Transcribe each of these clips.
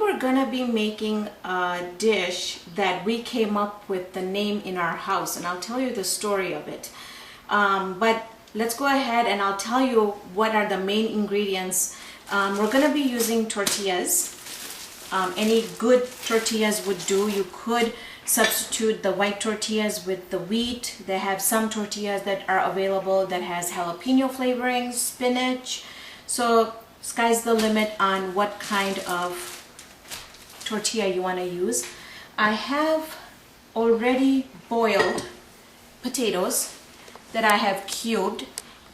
we're gonna be making a dish that we came up with the name in our house, and I'll tell you the story of it. But let's go ahead and I'll tell you what are the main ingredients. We're gonna be using tortillas. Any good tortillas would do. You could substitute the white tortillas with the wheat. They have some tortillas that are available that has jalapeno flavoring, spinach. So sky's the limit on what kind of tortilla you want to use. I have already boiled potatoes that I have cubed,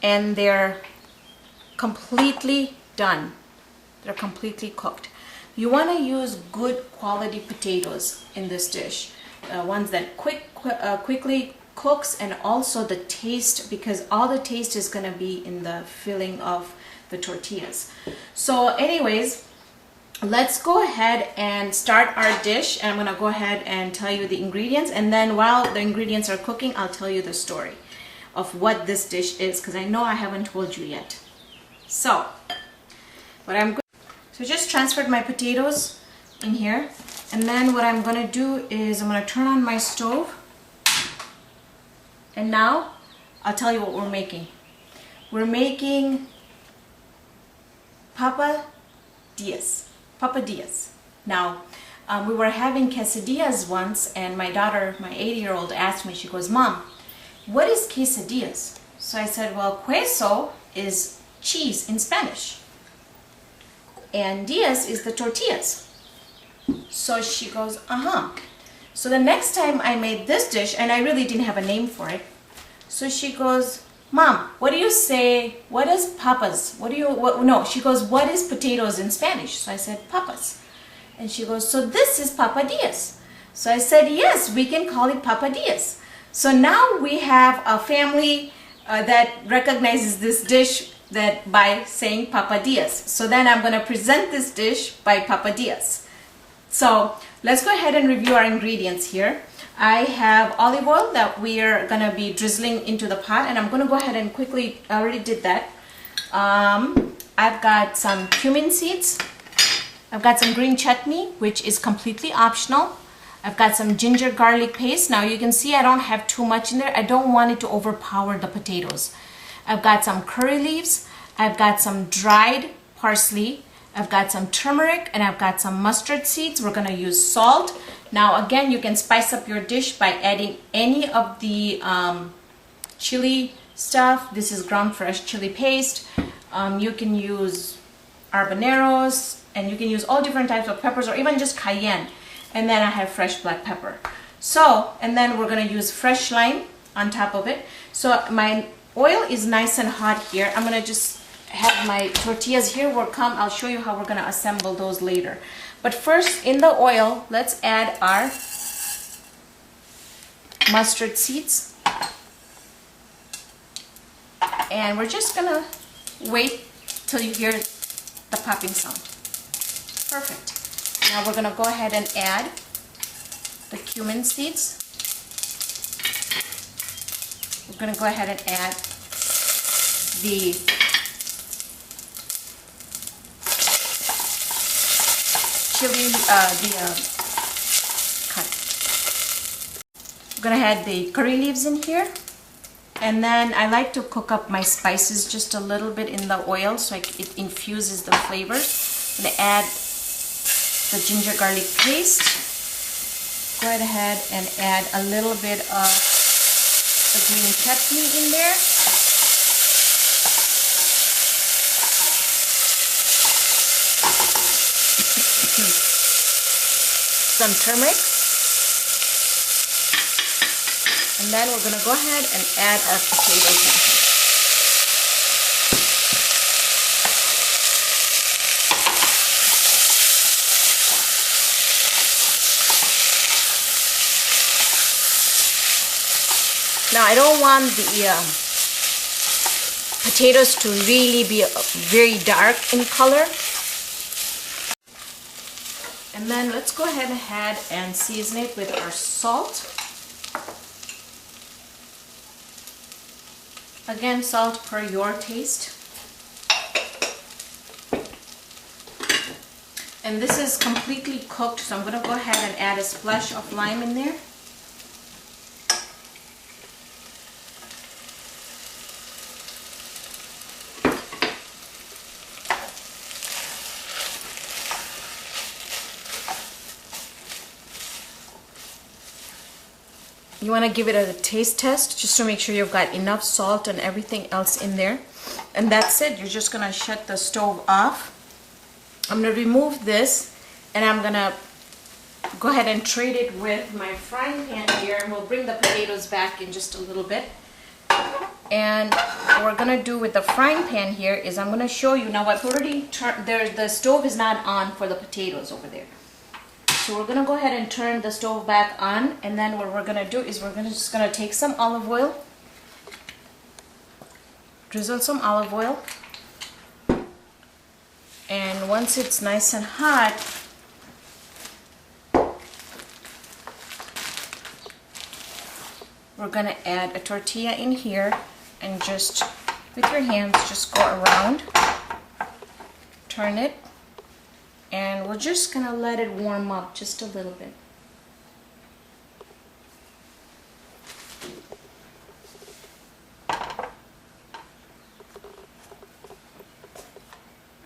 and they're completely done. They're completely cooked. You want to use good quality potatoes in this dish, ones that quickly cooks, and also the taste, because all the taste is going to be in the filling of the tortillas. So anyways, let's go ahead and start our dish. And I'm going to go ahead and tell you the ingredients, and then while the ingredients are cooking, I'll tell you the story of what this dish is, because I know I haven't told you yet. So so just transferred my potatoes in here, and then what I'm going to do is I'm going to turn on my stove, and now I'll tell you what we're making. We're making papadillas. Now, we were having quesadillas once, and my daughter, my 8-year-old, asked me, she goes, "Mom, what is quesadillas?" So I said, well, queso is cheese in Spanish, and dias is the tortillas. So she goes, uh-huh. So the next time I made this dish, and I really didn't have a name for it, so she goes, "Mom, what do you say, what is papas? No, she goes, what is potatoes in Spanish?" So I said, papas. And she goes, so this is papadillas. So I said, yes, we can call it papadillas. So now we have a family that recognizes this dish that by saying papadillas. So then I'm going to present this dish by papadillas. So let's go ahead and review our ingredients here. I have olive oil that we're going to be drizzling into the pot, and I'm going to go ahead and quickly, I already did that. I've got some cumin seeds. I've got some green chutney, which is completely optional. I've got some ginger garlic paste. Now you can see I don't have too much in there. I don't want it to overpower the potatoes. I've got some curry leaves. I've got some dried parsley. I've got some turmeric, and I've got some mustard seeds. We're going to use salt. Now again, you can spice up your dish by adding any of the chili stuff. This is ground fresh chili paste. You can use habaneros, and you can use all different types of peppers, or even just cayenne. And then I have fresh black pepper. So, and then we're going to use fresh lime on top of it. So my oil is nice and hot here. I'm going to just have my tortillas here. I'll show you how we're going to assemble those later. But first, in the oil, let's add our mustard seeds. And we're just going to wait till you hear the popping sound. Perfect. Now we're going to go ahead and add the cumin seeds. We're going to go ahead and add the chili, we're going to add the curry leaves in here. And then I like to cook up my spices just a little bit in the oil so it infuses the flavors. I'm going to add the ginger garlic paste. Go ahead and add a little bit of the green chutney in there. Some turmeric. And then we're going to go ahead and add our potatoes in. Now I don't want the potatoes to really be very dark in color. And then let's go ahead and season it with our salt. Again, salt per your taste. And this is completely cooked, so I'm going to go ahead and add a splash of lime in there. You want to give it a taste test just to make sure you've got enough salt and everything else in there. And that's it. You're just going to shut the stove off. I'm going to remove this and I'm going to go ahead and trade it with my frying pan here, and we'll bring the potatoes back in just a little bit. And what we're going to do with the frying pan here is I'm going to show you now. I've already turned the stove is not on for the potatoes over there. So we're going to go ahead and turn the stove back on, and then what we're going to do is we're just going to take some olive oil, drizzle some olive oil, and once it's nice and hot, we're going to add a tortilla in here, and just with your hands just go around, turn it, and we're just going to let it warm up just a little bit.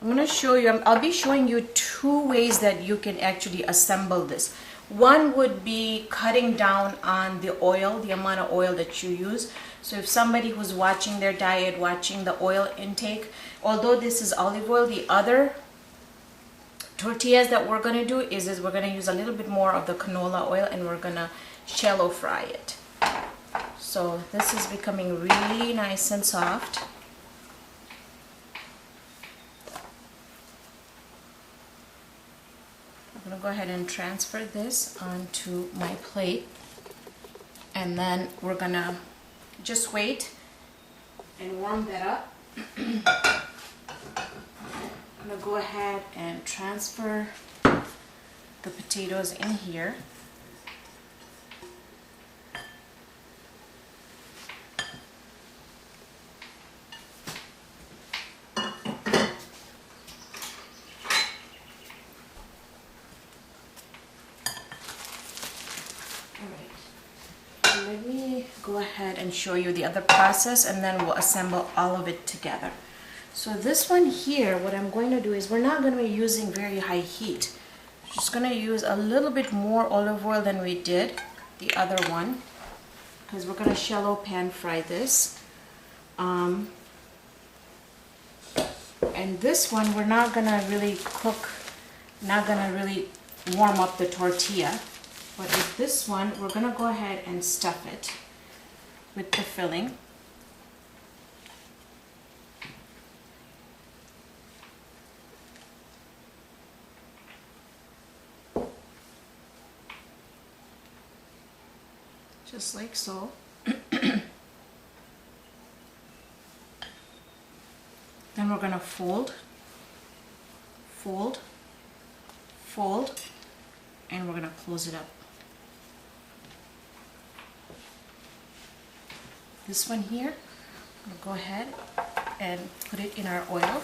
I'm going to show you, I'll be showing you two ways that you can actually assemble this. One would be cutting down on the oil, the amount of oil that you use. So if somebody who's watching their diet, watching the oil intake, although this is olive oil, the other tortillas that we're going to do is we're going to use a little bit more of the canola oil, and we're going to shallow fry it. So this is becoming really nice and soft. I'm going to go ahead and transfer this onto my plate, and then we're going to just wait and warm that up. I'm going to go ahead and transfer the potatoes in here. Let me go ahead and show you the other process, and then we'll assemble all of it together. So this one here, what I'm going to do is we're not going to be using very high heat. Just going to use a little bit more olive oil than we did the other one, because we're going to shallow pan fry this. And this one we're not going to really cook, not going to really warm up the tortilla. But with this one, we're going to go ahead and stuff it with the filling. Just like so. Then we're going to fold, fold, fold, and we're going to close it up. This one here, we'll go ahead and put it in our oil.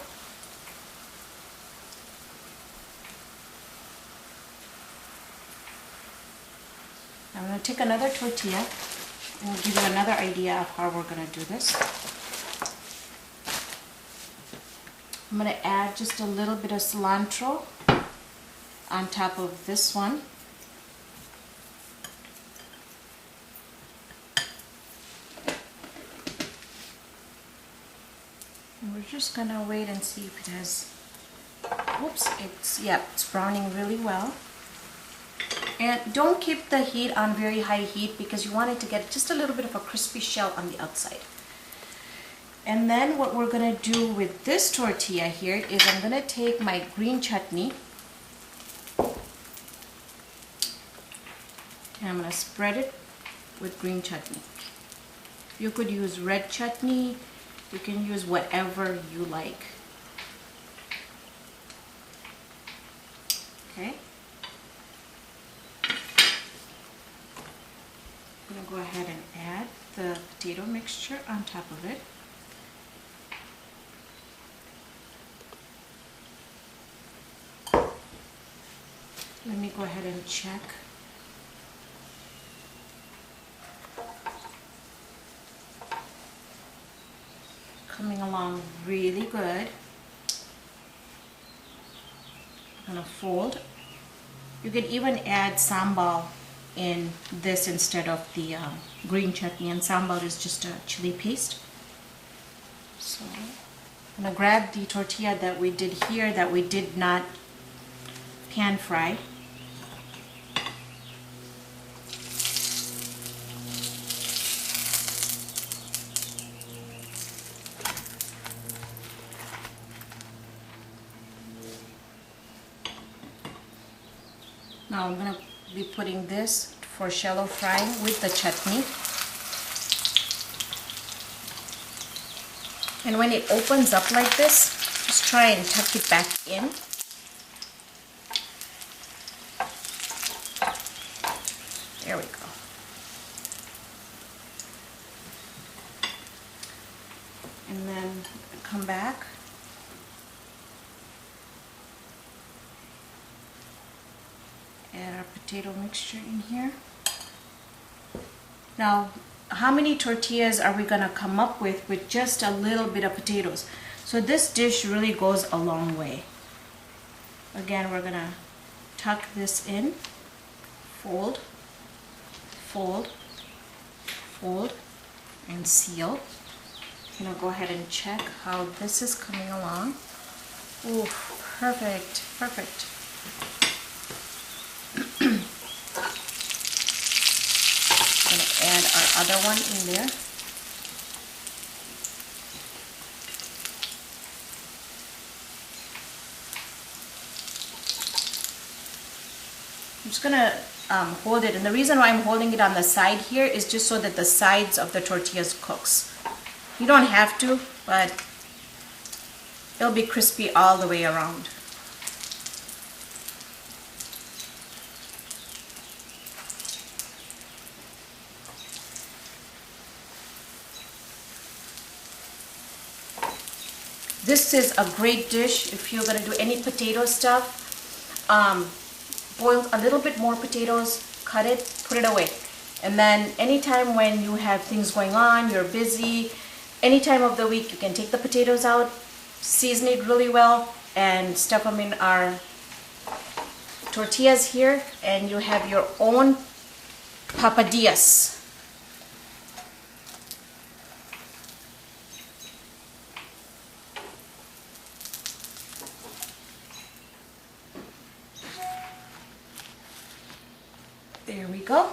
I'm going to take another tortilla and we'll give you another idea of how we're going to do this. I'm going to add just a little bit of cilantro on top of this one. And we're just going to wait and see if it has, whoops, it's browning really well. And don't keep the heat on very high heat, because you want it to get just a little bit of a crispy shell on the outside. And then what we're going to do with this tortilla here is I'm going to take my green chutney and I'm going to spread it with green chutney. You could use red chutney, you can use whatever you like. Okay. I'm going to go ahead and add the potato mixture on top of it. Let me go ahead and check. Coming along really good. I'm gonna fold. You could even add sambal in this instead of the green chutney, and sambal is just a chili paste. So I'm gonna grab the tortilla that we did here that we did not pan fry. Now I'm going to be putting this for shallow frying with the chutney. And when it opens up like this, just try and tuck it back in. There we go. And then come back. Add our potato mixture in here. Now, how many tortillas are we gonna come up with just a little bit of potatoes? So this dish really goes a long way. Again, we're gonna tuck this in, fold, fold, fold, and seal. I'm gonna go ahead and check how this is coming along. Ooh, perfect, perfect. Add our other one in there. I'm just gonna hold it, and the reason why I'm holding it on the side here is just so that the sides of the tortillas cooks. You don't have to, but it'll be crispy all the way around. This is a great dish if you're going to do any potato stuff. Boil a little bit more potatoes, cut it, put it away. And then anytime when you have things going on, you're busy, any time of the week, you can take the potatoes out, season it really well, and stuff them in our tortillas here, and you have your own papadillas. There we go.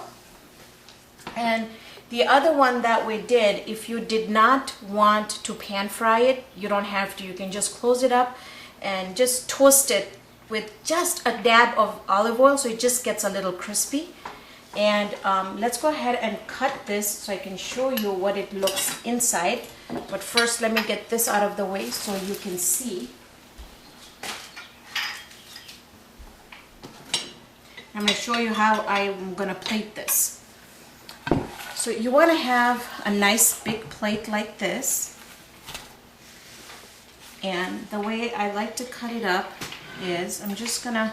And the other one that we did, if you did not want to pan fry it, you don't have to. You can just close it up and just toast it with just a dab of olive oil so it just gets a little crispy. And let's go ahead and cut this so I can show you what it looks inside. But first, let me get this out of the way so you can see. I'm going to show you how I'm going to plate this. So you want to have a nice big plate like this. And the way I like to cut it up is I'm just going to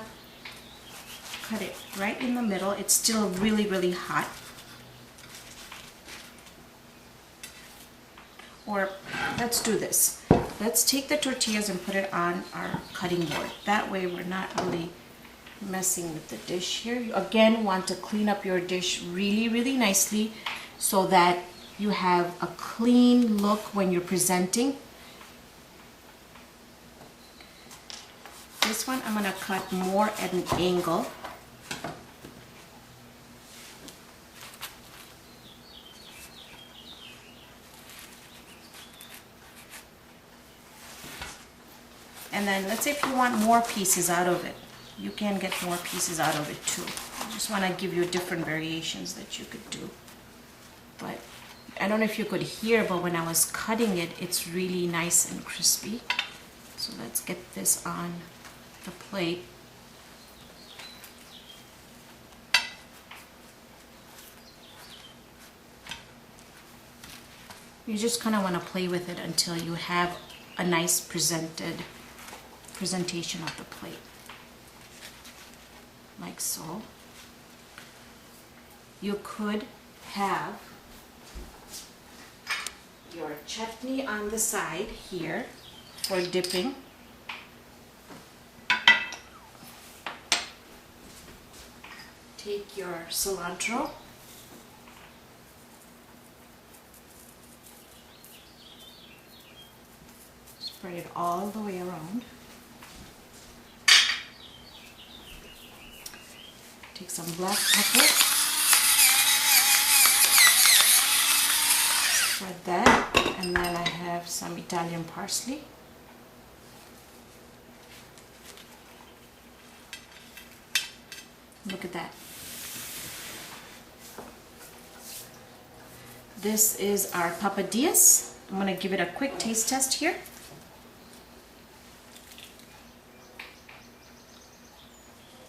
cut it right in the middle. It's still really, really hot. Or let's do this. Let's take the tortillas and put it on our cutting board. That way we're not really messing with the dish here. You again want to clean up your dish really, really nicely so that you have a clean look when you're presenting. This one I'm going to cut more at an angle. And then let's say if you want more pieces out of it, you can get more pieces out of it too. I just want to give you different variations that you could do. But I don't know if you could hear, but when I was cutting it, it's really nice and crispy. So let's get this on the plate. You just kind of want to play with it until you have a nice presentation of the plate. like so. You could have your chutney on the side here for dipping. Take your cilantro. Spread it all the way around. Take some black pepper. Spread that. And then I have some Italian parsley. Look at that. This is our papadillas. I'm going to give it a quick taste test here.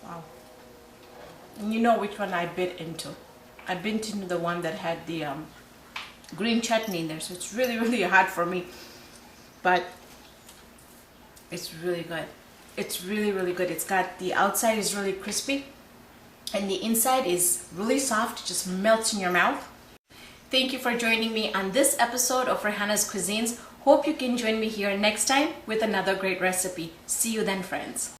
Wow. And you know which one I bit into. I bit into the one that had the green chutney in there, so it's really hard for me. But it's really good. It's really good. It's got, the outside is really crispy and the inside is really soft, it just melts in your mouth. Thank you for joining me on this episode of Raihana's Cuisines. Hope you can join me here next time with another great recipe. See you then, friends.